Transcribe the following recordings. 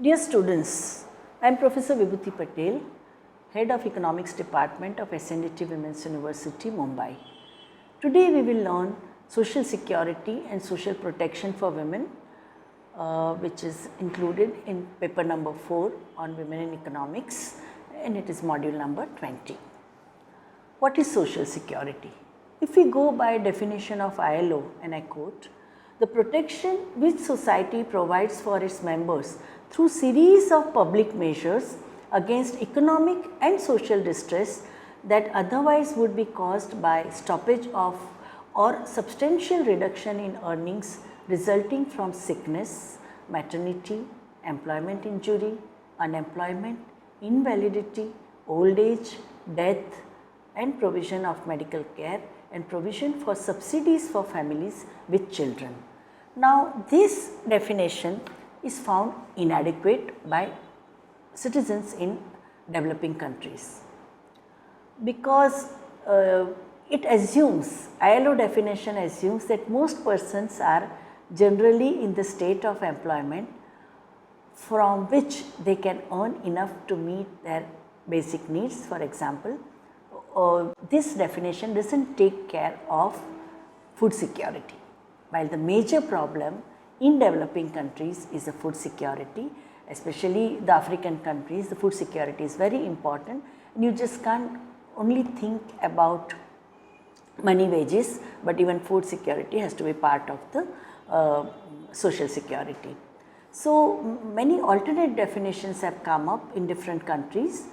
Dear students, I am Professor Vibhuti Patel, Head of Economics Department of SNDT Women's University, Mumbai. Today we will learn social security and social protection for women, which is included in paper number 4 on women in economics, and it is module number 20. What is social security? If we go by definition of ILO, and I quote, the protection which society provides for its members through series of public measures against economic and social distress that otherwise would be caused by stoppage of or substantial reduction in earnings resulting from sickness, maternity, employment injury, unemployment, invalidity, old age, death, and provision of medical care and provision for subsidies for families with children. Now, this definition is found inadequate by citizens in developing countries, because it assumes, ILO definition assumes that most persons are generally in the state of employment from which they can earn enough to meet their basic needs. For example, this definition does not take care of food security, while the major problem in developing countries is the food security, especially the African countries. The food security is very important, and you just can't only think about money wages, but even food security has to be part of the social security. So, many alternate definitions have come up in different countries.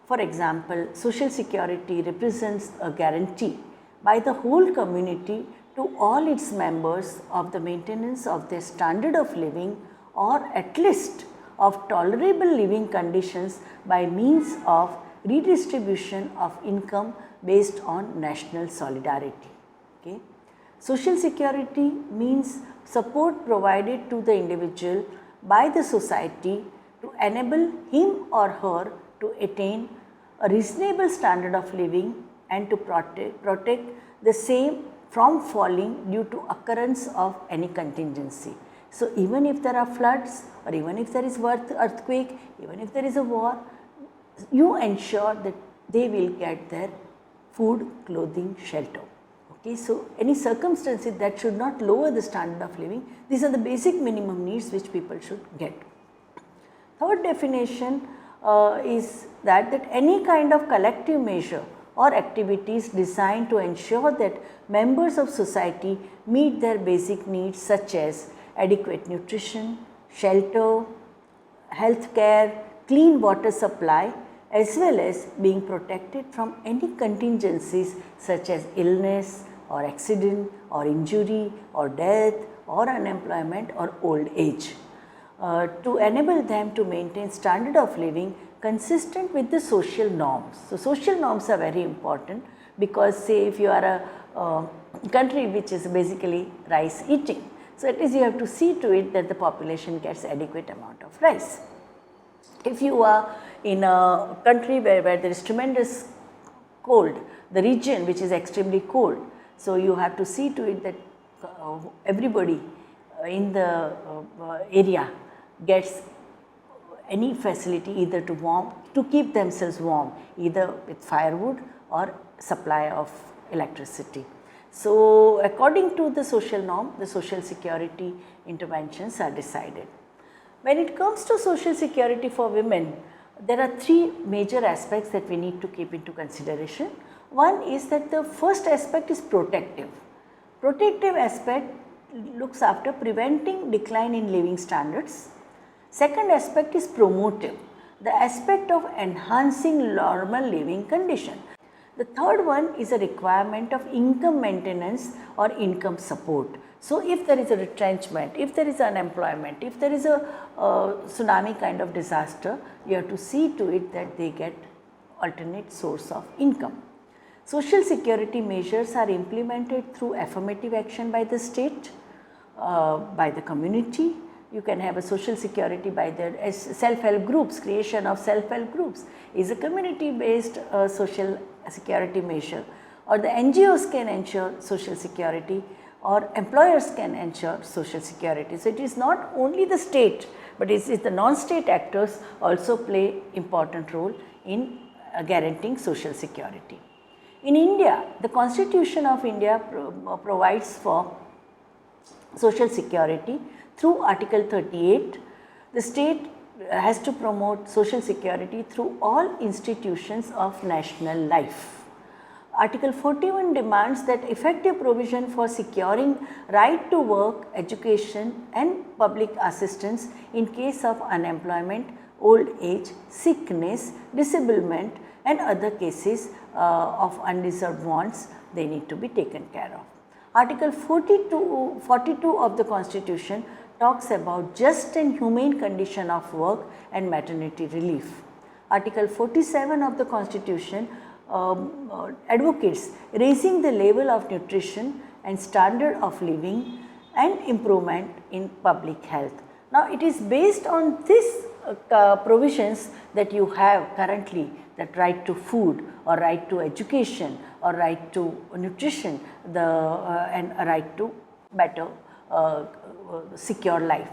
For example, social security represents a guarantee by the whole community to all its members of the maintenance of their standard of living, or at least of tolerable living conditions by means of redistribution of income based on national solidarity. Okay. Social security means support provided to the individual by the society to enable him or her to attain a reasonable standard of living and to protect the same from falling due to occurrence of any contingency. So, even if there are floods, or even if there is earthquake, even if there is a war, you ensure that they will get their food, clothing, shelter. Okay. So, any circumstances that should not lower the standard of living, these are the basic minimum needs which people should get. Third definition is that any kind of collective measure or activities designed to ensure that members of society meet their basic needs such as adequate nutrition, shelter, health care, clean water supply, as well as being protected from any contingencies such as illness or accident or injury or death or unemployment or old age, to enable them to maintain standard of living consistent with the social norms. So, social norms are very important, because say if you are a country which is basically rice eating, so at least you have to see to it that the population gets adequate amount of rice. If you are in a country where there is tremendous cold, the region which is extremely cold, so you have to see to it that everybody in the area gets any facility either to keep themselves warm, either with firewood or supply of electricity. So, according to the social norm, the social security interventions are decided. When it comes to social security for women, there are three major aspects that we need to keep into consideration. One is that the first aspect is protective. Protective aspect looks after preventing decline in living standards. Second aspect is promotive, the aspect of enhancing normal living condition. The third one is a requirement of income maintenance or income support. So, if there is a retrenchment, if there is unemployment, if there is a tsunami kind of disaster, you have to see to it that they get alternate source of income. Social security measures are implemented through affirmative action by the state, by the community. You can have a social security by the self-help groups. Creation of self-help groups is a community based social security measure, or the NGOs can ensure social security, or employers can ensure social security. So, it is not only the state, but it is the non-state actors also play important role in guaranteeing social security. In India, the Constitution of India provides for social security through Article 38. The state has to promote social security through all institutions of national life. Article 41 demands that effective provision for securing right to work, education and public assistance in case of unemployment, old age, sickness, disablement and other cases of undeserved wants, they need to be taken care of. Article 42 of the Constitution talks about just and humane condition of work and maternity relief. Article 47 of the Constitution advocates raising the level of nutrition and standard of living and improvement in public health. Now, it is based on this provisions that you have currently, that right to food or right to education or right to nutrition and a right to better secure life.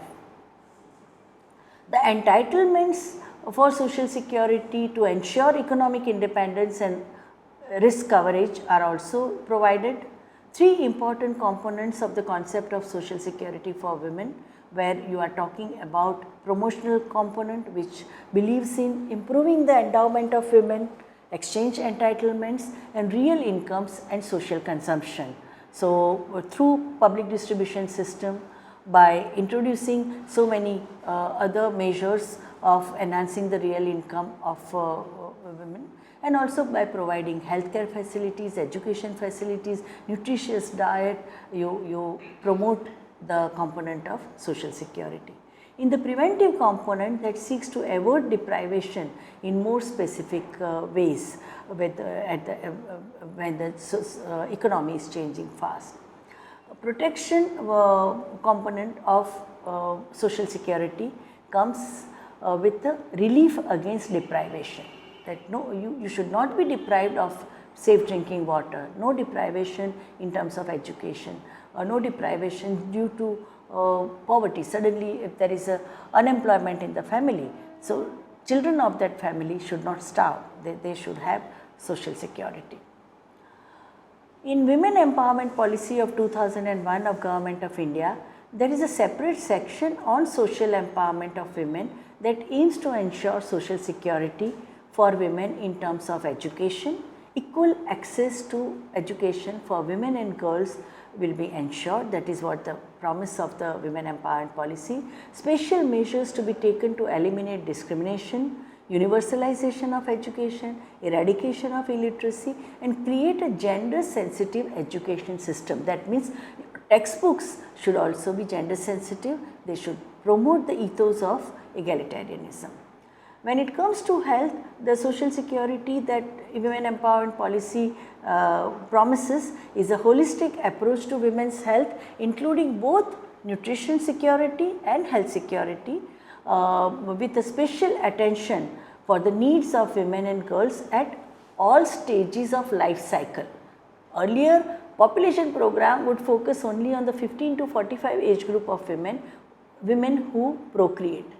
The entitlements for social security to ensure economic independence and risk coverage are also provided. Three important components of the concept of social security for women, where you are talking about promotional component which believes in improving the endowment of women, exchange entitlements and real incomes and social consumption. So, through public distribution system, by introducing so many other measures of enhancing the real income of women, and also by providing healthcare facilities, education facilities, nutritious diet, you promote the component of social security. In the preventive component that seeks to avoid deprivation in more specific ways when the economy is changing fast. Protection component of social security comes with the relief against deprivation, that no, you should not be deprived of safe drinking water, no deprivation in terms of education, or no deprivation due to poverty. Suddenly if there is a unemployment in the family, so children of that family should not starve, they should have social security. In Women Empowerment Policy of 2001 of Government of India, there is a separate section on social empowerment of women that aims to ensure social security for women in terms of education. Equal access to education for women and girls will be ensured. That is what the promise of the Women Empowerment Policy. Special measures to be taken to eliminate discrimination, universalization of education, eradication of illiteracy and create a gender sensitive education system. That means textbooks should also be gender sensitive, they should promote the ethos of egalitarianism. When it comes to health, the social security that Women Empowerment Policy promises is a holistic approach to women's health, including both nutrition security and health security, with a special attention for the needs of women and girls at all stages of life cycle. Earlier, population program would focus only on the 15 to 45 age group of women who procreate.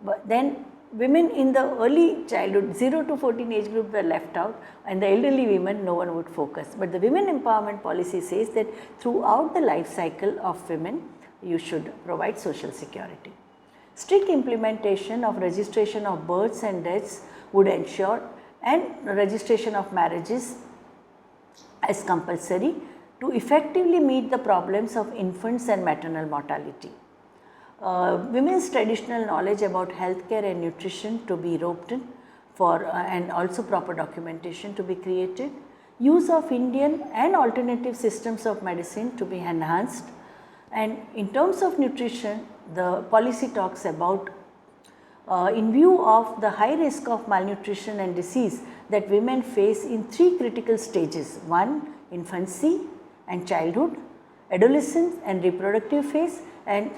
But then women in the early childhood 0 to 14 age group were left out, and the elderly women no one would focus. But the Women Empowerment Policy says that throughout the life cycle of women you should provide social security. Strict implementation of registration of births and deaths would ensure, and registration of marriages as compulsory to effectively meet the problems of infants and maternal mortality. Women's traditional knowledge about healthcare and nutrition to be roped in for and also proper documentation to be created. use of Indian and alternative systems of medicine to be enhanced. And in terms of nutrition, the policy talks about in view of the high risk of malnutrition and disease that women face in 3 critical stages: 1, infancy and childhood, adolescence and reproductive phase, and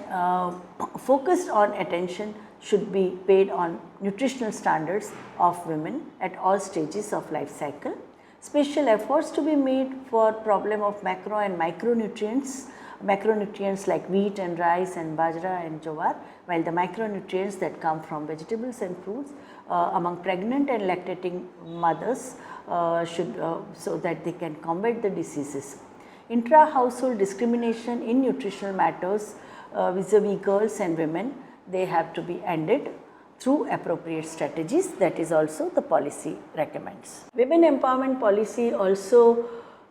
focused on attention should be paid on nutritional standards of women at all stages of life cycle. Special efforts to be made for problem of macro and micronutrients like wheat and rice and bajra and jowar, while the macronutrients that come from vegetables and fruits among pregnant and lactating mothers should so that they can combat the diseases. Intra-household discrimination in nutritional matters vis-a-vis girls and women, they have to be ended through appropriate strategies. That is also the policy recommends. Women empowerment policy also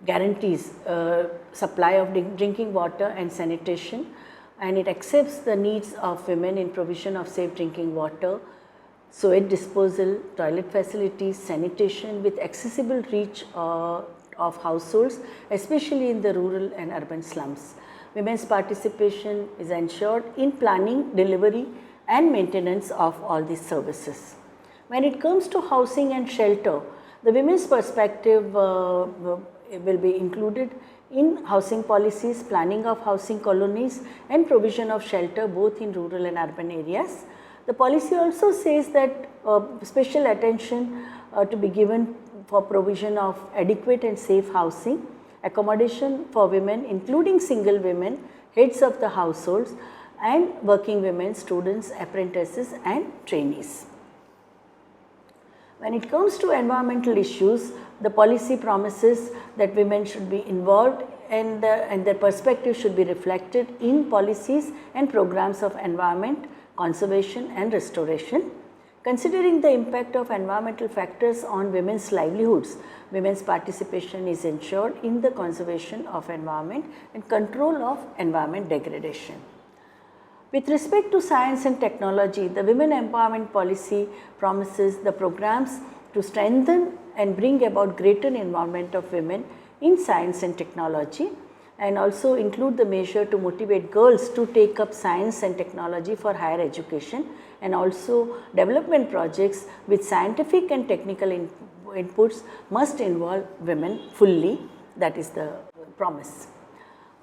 guarantees supply of drinking water and sanitation, and it accepts the needs of women in provision of safe drinking water, sewage disposal, toilet facilities, sanitation with accessible reach of households, especially in the rural and urban slums. Women's participation is ensured in planning, delivery and maintenance of all these services. When it comes to housing and shelter, the women's perspective will be included in housing policies, planning of housing colonies and provision of shelter both in rural and urban areas. The policy also says that special attention to be given for provision of adequate and safe housing, accommodation for women including single women, heads of the households and working women, students, apprentices and trainees. When it comes to environmental issues, the policy promises that women should be involved and their perspective should be reflected in policies and programs of environment, conservation and restoration. Considering the impact of environmental factors on women's livelihoods, women's participation is ensured in the conservation of environment and control of environment degradation. With respect to science and technology, the women empowerment policy promises the programs to strengthen and bring about greater involvement of women in science and technology, and also include the measure to motivate girls to take up science and technology for higher education, and also development projects with scientific and technical inputs must involve women fully. That is the promise.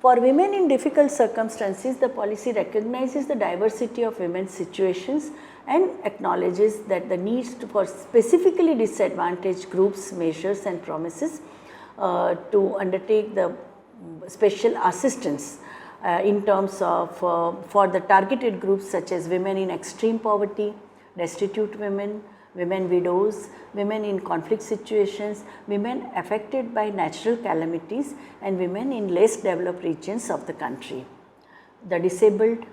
For women in difficult circumstances, the policy recognizes the diversity of women's situations and acknowledges that the needs for specifically disadvantaged groups, measures and promises to undertake the special assistance in terms of for the targeted groups such as women in extreme poverty, destitute women, women widows, women in conflict situations, women affected by natural calamities and women in less developed regions of the country. The disabled,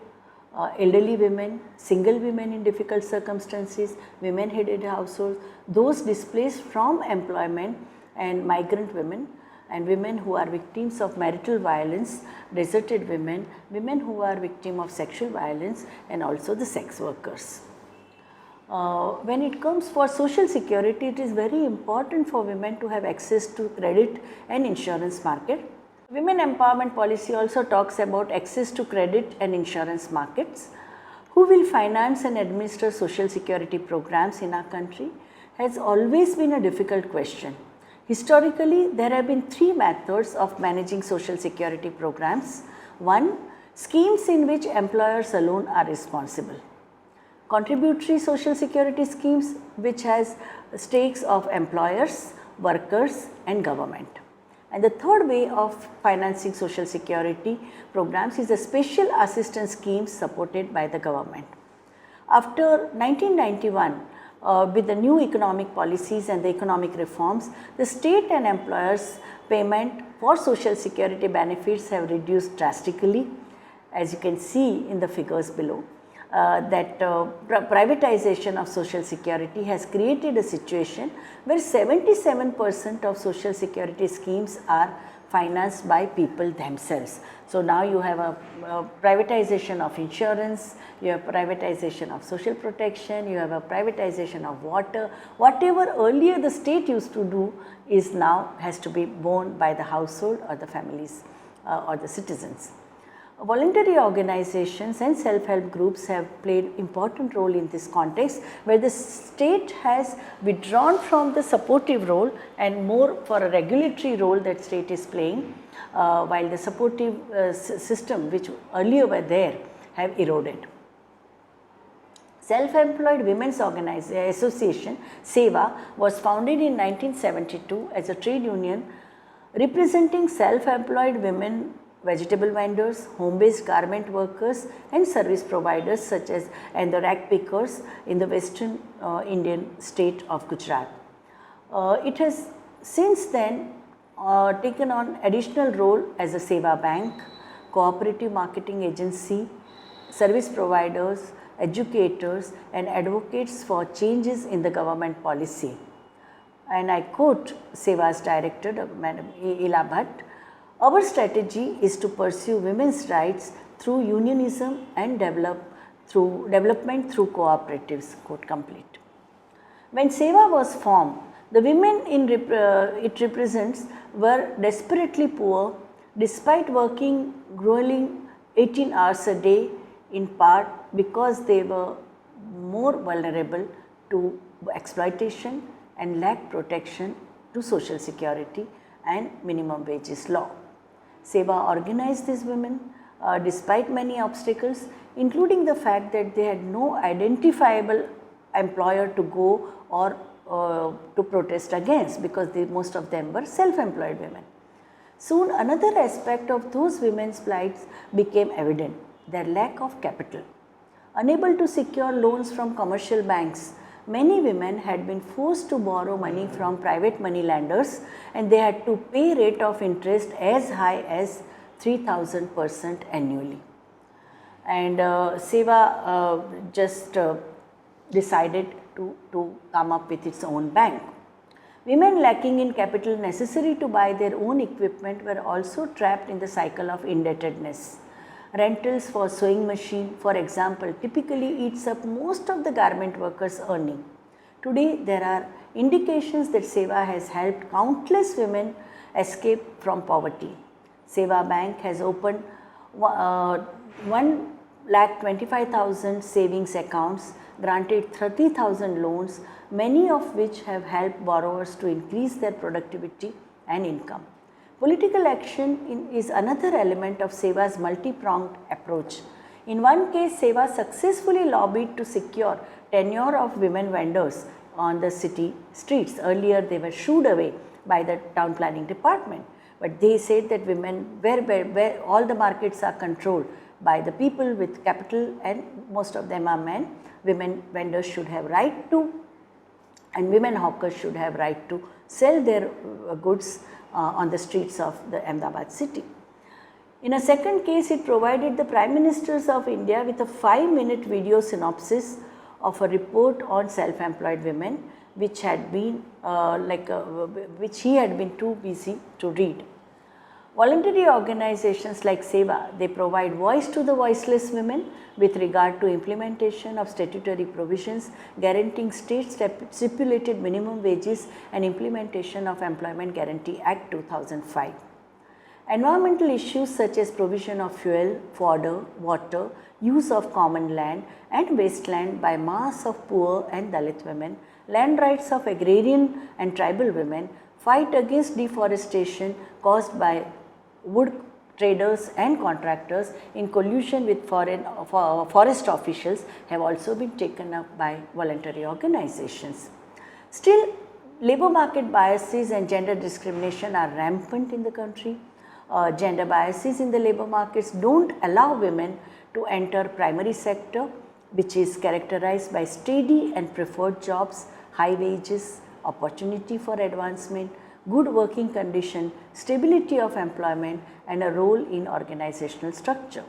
elderly women, single women in difficult circumstances, women headed households, those displaced from employment and migrant women, and women who are victims of marital violence, deserted women, women who are victims of sexual violence and also the sex workers. When it comes for social security, it is very important for women to have access to credit and insurance market. Women empowerment policy also talks about access to credit and insurance markets. Who will finance and administer social security programs in our country has always been a difficult question. Historically, there have been 3 methods of managing social security programs. 1. Schemes in which employers alone are responsible. Contributory social security schemes which has stakes of employers, workers and government. And the third way of financing social security programs is the special assistance schemes supported by the government. After 1991, with the new economic policies and the economic reforms, the state and employers' payment for social security benefits have reduced drastically, as you can see in the figures below. That privatization of social security has created a situation where 77% of social security schemes are financed by people themselves. So now you have a privatization of insurance, you have privatization of social protection, you have a privatization of water. Whatever earlier the state used to do is now has to be borne by the household or the families or the citizens. Voluntary organizations and self-help groups have played important role in this context, where the state has withdrawn from the supportive role and more for a regulatory role that state is playing, while the supportive system which earlier were there have eroded. Self-Employed Women's Association, SEWA, was founded in 1972 as a trade union representing self-employed women, vegetable vendors, home-based garment workers and service providers such as and the rag pickers in the western Indian state of Gujarat. It has since then taken on additional role as a Seva bank, cooperative marketing agency, service providers, educators and advocates for changes in the government policy. And I quote Seva's director, Madam Ila Bhatt, "Our strategy is to pursue women's rights through unionism and development through cooperatives." Quote complete. When Seva was formed, the women it represents were desperately poor despite working grueling 18 hours a day, in part because they were more vulnerable to exploitation and lacked protection to social security and minimum wages law. Seva organized these women despite many obstacles, including the fact that they had no identifiable employer to go or to protest against, because most of them were self-employed women. Soon another aspect of those women's plights became evident: their lack of capital. Unable to secure loans from commercial banks, many women had been forced to borrow money from private money lenders, and they had to pay rate of interest as high as 3000% annually. And Seva just decided to come up with its own bank. Women lacking in capital necessary to buy their own equipment were also trapped in the cycle of indebtedness. Rentals for sewing machine, for example, typically eats up most of the garment workers' earning. Today, there are indications that Seva has helped countless women escape from poverty. Seva Bank has opened 1,25,000 savings accounts, granted 30,000 loans, many of which have helped borrowers to increase their productivity and income. Political action is another element of Seva's multi-pronged approach. In one case, Seva successfully lobbied to secure tenure of women vendors on the city streets. Earlier, they were shooed away by the town planning department, but they said that women, where all the markets are controlled by the people with capital and most of them are men, women vendors should have right to, and women hawkers should have right to sell their goods on the streets of the Ahmedabad city. In a second case, it provided the Prime Ministers of India with a 5-minute video synopsis of a report on self-employed women, which had been which he had been too busy to read. Voluntary organizations like Seva, they provide voice to the voiceless women with regard to implementation of statutory provisions guaranteeing state stipulated minimum wages and implementation of Employment Guarantee Act 2005. Environmental issues such as provision of fuel, fodder, water, use of common land and wasteland by mass of poor and Dalit women, land rights of agrarian and tribal women, fight against deforestation caused by wood traders and contractors in collusion with forest officials have also been taken up by voluntary organizations. Still, labor market biases and gender discrimination are rampant in the country. Gender biases in the labor markets don't allow women to enter primary sector, which is characterized by steady and preferred jobs, high wages, opportunity for advancement, good working condition, stability of employment and a role in organizational structure.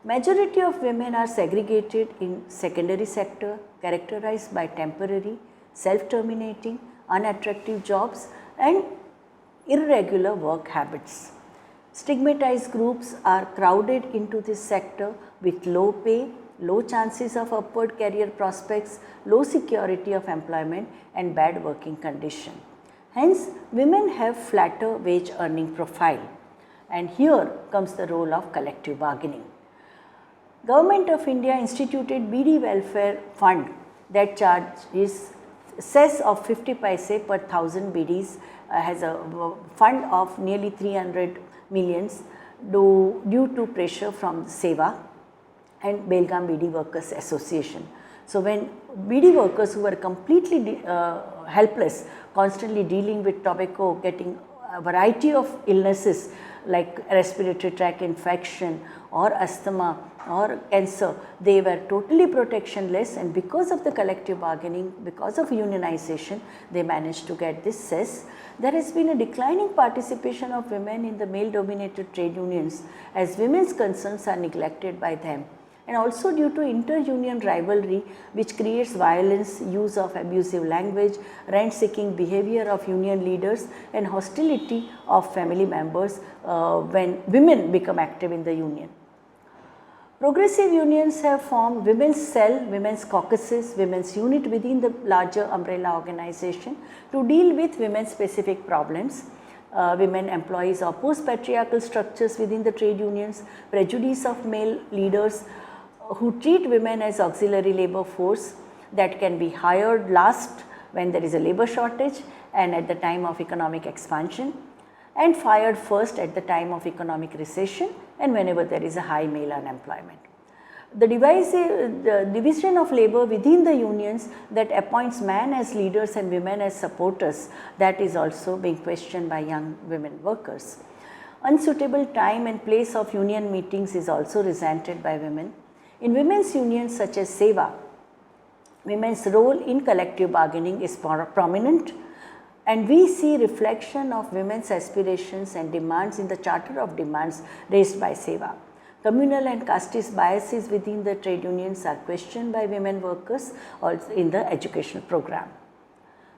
Majority of women are segregated in secondary sector characterized by temporary, self-terminating, unattractive jobs, and irregular work habits. Stigmatized groups are crowded into this sector with low pay, low chances of upward career prospects, low security of employment and bad working condition. Hence, women have flatter wage earning profile, and here comes the role of collective bargaining. Government of India instituted BD Welfare Fund that charges cess of 50 paise per 1000 BDs, has a fund of nearly 300 millions due to pressure from SEWA and Belgaum BD Workers Association. So, when BD workers who were completely helpless, constantly dealing with tobacco, getting a variety of illnesses like respiratory tract infection or asthma or cancer, they were totally protectionless, and because of the collective bargaining, because of unionization, they managed to get this cess. There has been a declining participation of women in the male dominated trade unions as women's concerns are neglected by them, and also due to inter-union rivalry which creates violence, use of abusive language, rent-seeking behavior of union leaders and hostility of family members when women become active in the union. Progressive unions have formed women's cell, women's caucuses, women's unit within the larger umbrella organization to deal with women's specific problems. Women employees oppose patriarchal structures within the trade unions, prejudice of male leaders who treat women as auxiliary labor force that can be hired last when there is a labor shortage and at the time of economic expansion, and fired first at the time of economic recession and whenever there is a high male unemployment. The division of labor within the unions that appoints men as leaders and women as supporters, that is also being questioned by young women workers. Unsuitable time and place of union meetings is also resented by women. In women's unions such as SEWA, women's role in collective bargaining is prominent, and we see reflection of women's aspirations and demands in the Charter of Demands raised by SEWA. Communal and casteist biases within the trade unions are questioned by women workers also in the educational program.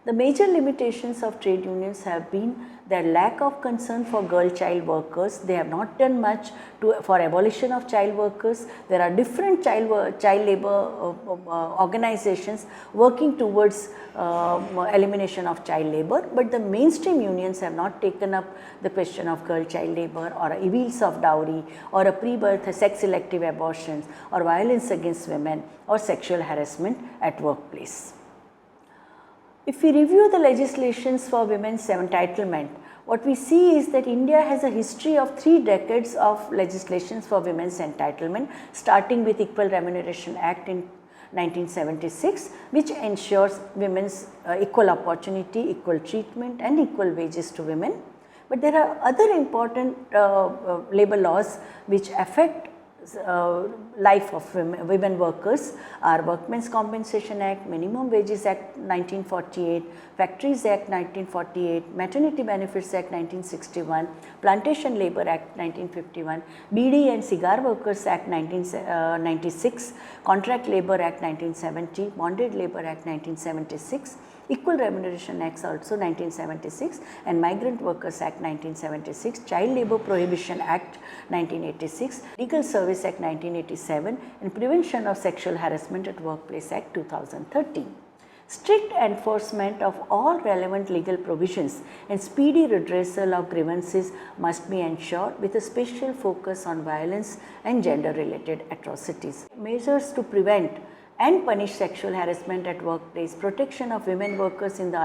The major limitations of trade unions have been their lack of concern for girl child workers. They have not done much for abolition of child workers. There are different child labor organizations working towards elimination of child labor, but the mainstream unions have not taken up the question of girl child labor or evils of dowry or a pre-birth sex selective abortions or violence against women or sexual harassment at workplace. If we review the legislations for women's entitlement, what we see is that India has a history of 3 decades of legislations for women's entitlement, starting with Equal Remuneration Act in 1976, which ensures women's equal opportunity, equal treatment and equal wages to women. But there are other important labor laws which affect life of women workers are Workmen's Compensation Act, Minimum Wages Act 1948, Factories Act 1948, Maternity Benefits Act 1961, Plantation Labour Act 1951, BD and Cigar Workers Act 1996, Contract Labour Act 1970, Bonded Labour Act 1976, Equal Remuneration Acts also 1976 and Migrant Workers Act 1976, Child Labour Prohibition Act 1986, Legal Service Act 1987 and Prevention of Sexual Harassment at Workplace Act 2013. Strict enforcement of all relevant legal provisions and speedy redressal of grievances must be ensured with a special focus on violence and gender related atrocities. Measures to prevent and punish sexual harassment at workplace, protection of women workers in the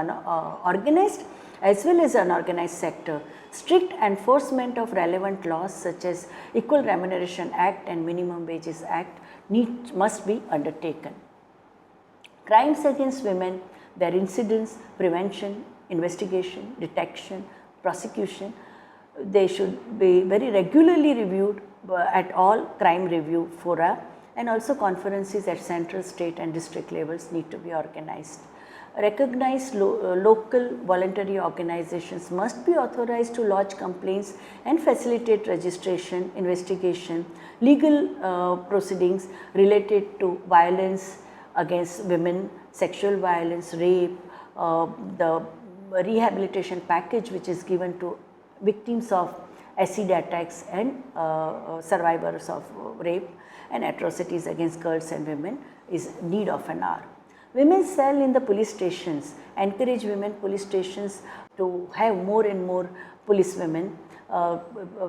organized as well as unorganized sector, strict enforcement of relevant laws such as Equal Remuneration Act and Minimum Wages Act must be undertaken. Crimes against women, their incidence, prevention, investigation, detection, prosecution, they should be very regularly reviewed at all crime review fora, and also conferences at central, state and district levels need to be organized. Recognized local voluntary organizations must be authorized to lodge complaints and facilitate registration, investigation, legal proceedings related to violence against women, sexual violence, rape, the rehabilitation package which is given to victims of acid attacks and survivors of rape and atrocities against girls and women is need of an hour. Women's cell in the police stations encourage women police stations to have more and more police women.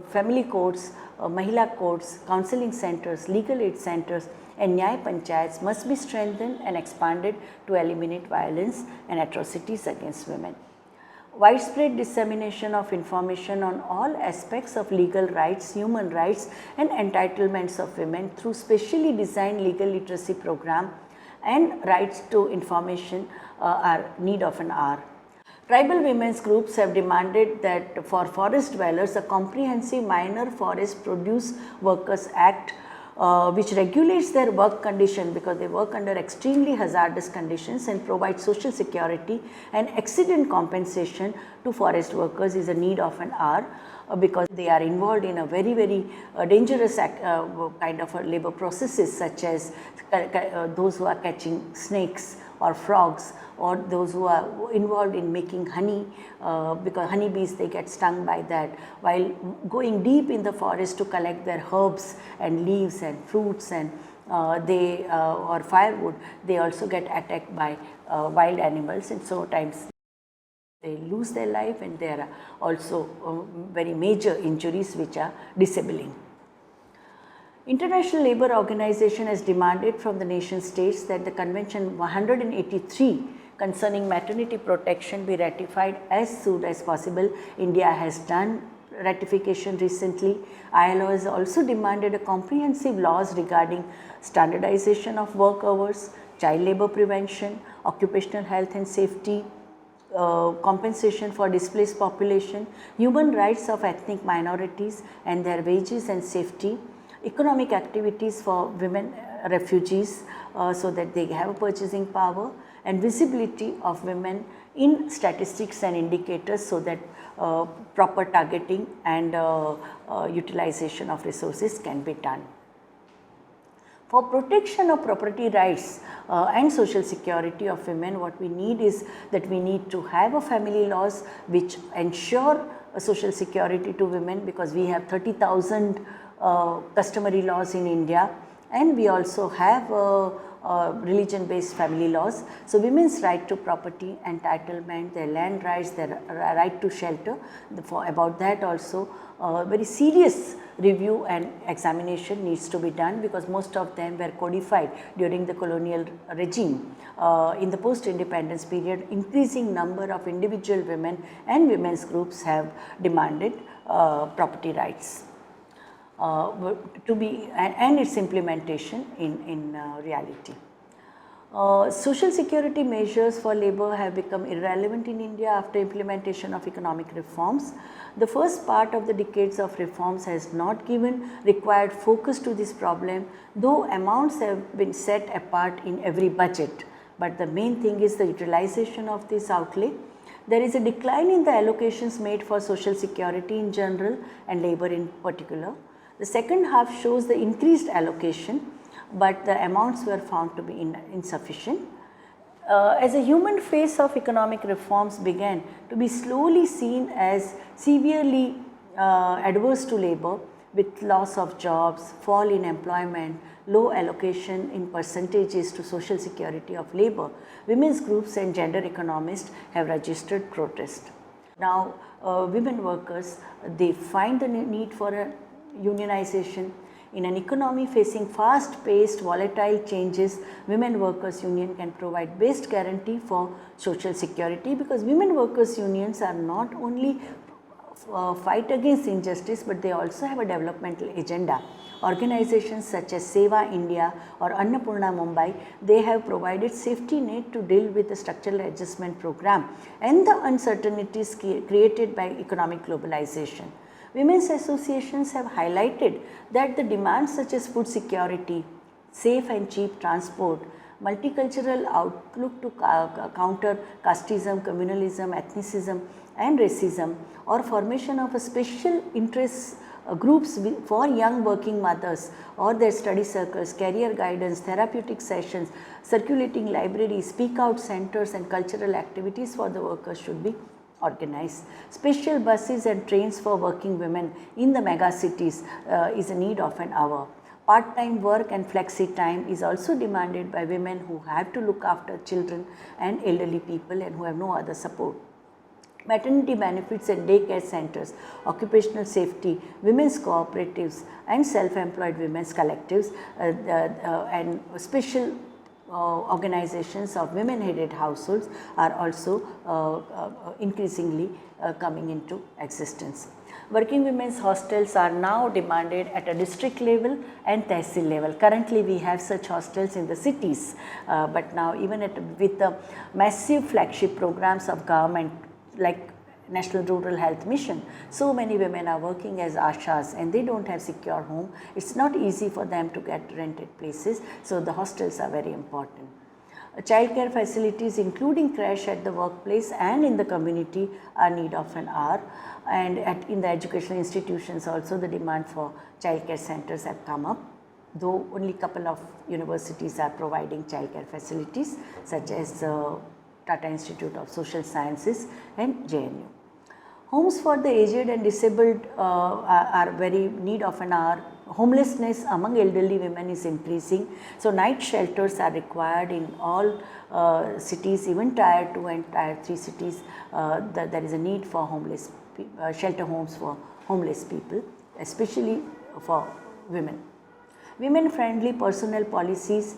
Family courts, Mahila courts, counseling centers, legal aid centers and Nyay Panchayats must be strengthened and expanded to eliminate violence and atrocities against women. Widespread dissemination of information on all aspects of legal rights, human rights and entitlements of women through specially designed legal literacy program and rights to information are need of an hour. Tribal women's groups have demanded that for forest dwellers, a comprehensive Minor Forest Produce Workers Act which regulates their work condition because they work under extremely hazardous conditions and provide social security and accident compensation to forest workers is a need of an hour because they are involved in a very dangerous kind of labor processes such as those who are catching snakes or frogs or those who are involved in making honey because honeybees they get stung by that while going deep in the forest to collect their herbs and leaves and fruits and or firewood, they also get attacked by wild animals and sometimes they lose their life and there are also very major injuries which are disabling. International Labour Organization has demanded from the nation states that the Convention 183 concerning maternity protection be ratified as soon as possible. India has done ratification recently. ILO has also demanded a comprehensive laws regarding standardization of work hours, child labour prevention, occupational health and safety, compensation for displaced population, human rights of ethnic minorities and their wages and safety, economic activities for women refugees so that they have a purchasing power and visibility of women in statistics and indicators so that proper targeting and utilization of resources can be done. For protection of property rights and social security of women, what we need is that we need to have a family laws which ensure social security to women because we have 30,000 customary laws in India and we also have religion based family laws. So, women's right to property, entitlement, their land rights, their right to shelter, about that also very serious review and examination needs to be done because most of them were codified during the colonial regime. In the post independence period, increasing number of individual women and women's groups have demanded property rights to be and its implementation in reality. Social security measures for labour have become irrelevant in India after implementation of economic reforms. The first part of the decades of reforms has not given required focus to this problem, though amounts have been set apart in every budget. But the main thing is the utilization of this outlay. There is a decline in the allocations made for social security in general and labour in particular. The second half shows the increased allocation, but the amounts were found to be insufficient. As a human phase of economic reforms began to be slowly seen as severely adverse to labour with loss of jobs, fall in employment, low allocation in percentages to social security of labour, women's groups and gender economists have registered protest. Now, women workers, they find the need for a unionization. In an economy facing fast-paced, volatile changes, Women Workers Union can provide best guarantee for social security because women workers unions are not only fight against injustice, but they also have a developmental agenda. Organizations such as Seva India or Annapurna Mumbai, they have provided safety net to deal with the structural adjustment program and the uncertainties created by economic globalization. Women's associations have highlighted that the demands such as food security, safe and cheap transport, multicultural outlook to counter casteism, communalism, ethnicism and racism, or formation of a special interest groups for young working mothers or their study circles, career guidance, therapeutic sessions, circulating libraries, speak out centers and cultural activities for the workers should be organized. Special buses and trains for working women in the mega cities is a need of an hour. Part-time work and flexi time is also demanded by women who have to look after children and elderly people and who have no other support. Maternity benefits and daycare centers, occupational safety, women's cooperatives and self-employed women's collectives and special organizations of women-headed households are also increasingly coming into existence. Working women's hostels are now demanded at a district level and tehsil level. Currently, we have such hostels in the cities, but now even with the massive flagship programs of government like National Rural Health Mission, so many women are working as ashas and they don't have secure home. It's not easy for them to get rented places, so the hostels are very important. Childcare facilities including creche at the workplace and in the community are need of an hour, and in the educational institutions also the demand for childcare centers have come up, though only couple of universities are providing childcare facilities such as Tata Institute of Social Sciences and JNU. Homes for the aged and disabled are very need of an hour. Homelessness among elderly women is increasing, so night shelters are required in all cities, even tier 2 and tier 3 cities. There is a need for homeless shelter homes for homeless people, especially for women. Women friendly personnel policies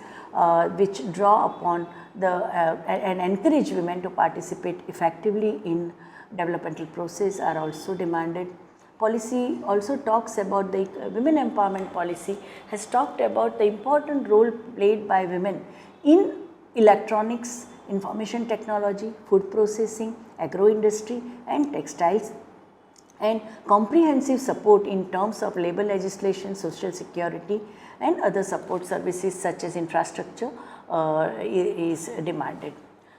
which draw upon and encourage women to participate effectively in developmental process are also demanded. Policy also talks about the women empowerment policy has talked about the important role played by women in electronics, information technology, food processing, agro industry and textiles, and comprehensive support in terms of labor legislation, social security and other support services such as infrastructure is demanded.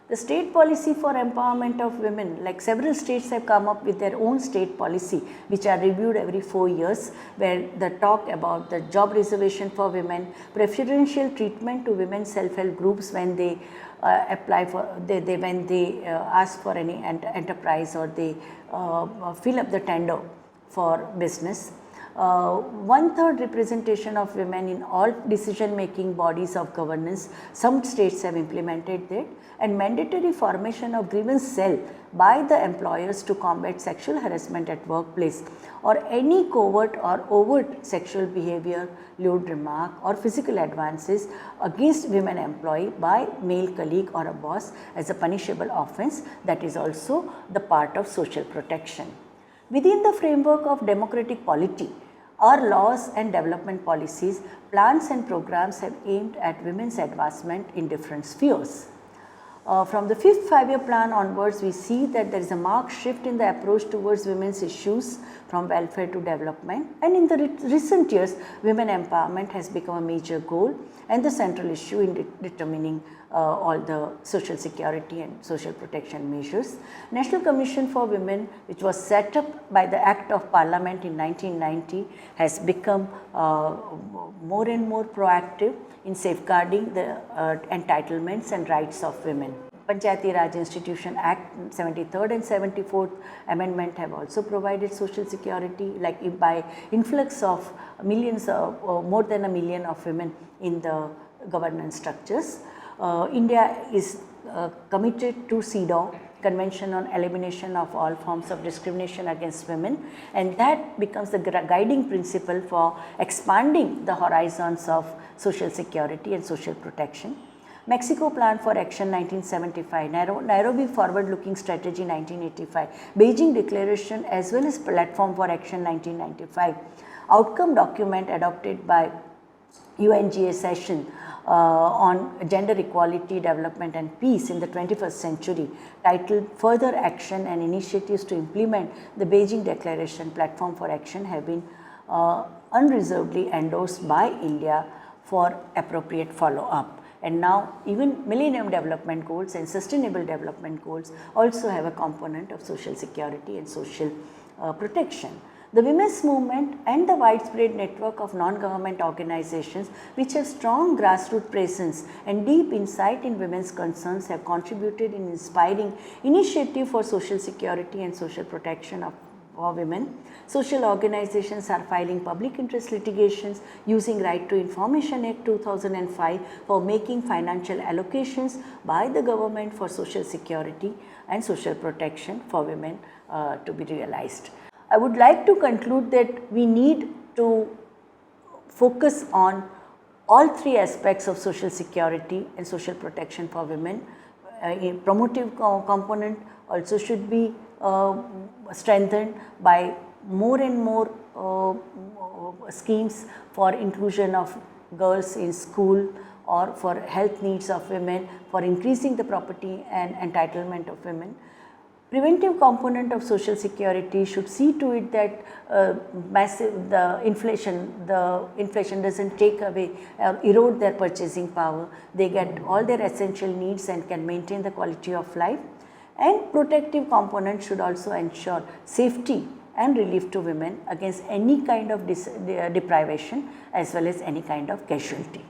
The state policy for empowerment of women, like several states have come up with their own state policy which are reviewed every 4 years, where they talk about the job reservation for women, preferential treatment to women self-help groups when they apply for, when they ask for any enterprise or they fill up the tender for business. 1/3 representation of women in all decision making bodies of governance, some states have implemented that, and mandatory formation of grievance cell by the employers to combat sexual harassment at workplace or any covert or overt sexual behavior, lewd remark or physical advances against women employee by male colleague or a boss as a punishable offence, that is also the part of social protection. Within the framework of democratic polity, our laws and development policies, plans and programs have aimed at women's advancement in different spheres. From the 5th five-year plan onwards, we see that there is a marked shift in the approach towards women's issues from welfare to development, and in the recent years, women empowerment has become a major goal and the central issue in determining all the social security and social protection measures. National Commission for Women, which was set up by the Act of Parliament in 1990, has become more and more proactive in safeguarding the entitlements and rights of women. Panchayati Raj Institution Act 73rd and 74th Amendment have also provided social security, like by influx of millions, more than 1 million of women in the governance structures. India is committed to CEDAW, Convention on Elimination of All Forms of Discrimination Against Women, and that becomes the guiding principle for expanding the horizons of social security and social protection. Mexico Plan for Action 1975, Nairobi Forward Looking Strategy 1985, Beijing Declaration as well as Platform for Action 1995, Outcome Document adopted by UNGA session on gender equality, development and peace in the 21st century, titled Further Action and Initiatives to Implement the Beijing Declaration Platform for Action, have been unreservedly endorsed by India for appropriate follow-up. And now even Millennium Development Goals and Sustainable Development Goals also have a component of social security and social protection. The women's movement and the widespread network of non-government organizations which have strong grassroots presence and deep insight in women's concerns have contributed in inspiring initiative for social security and social protection for women. Social organizations are filing public interest litigations using Right to Information Act 2005 for making financial allocations by the government for social security and social protection for women to be realized. I would like to conclude that we need to focus on all three aspects of social security and social protection for women. A promotive component also should be strengthened by more and more schemes for inclusion of girls in school or for health needs of women, for increasing the property and entitlement of women. Preventive component of social security should see to it that the inflation doesn't take away or erode their purchasing power. They get all their essential needs and can maintain the quality of life. And protective component should also ensure safety and relief to women against any kind of deprivation as well as any kind of casualty.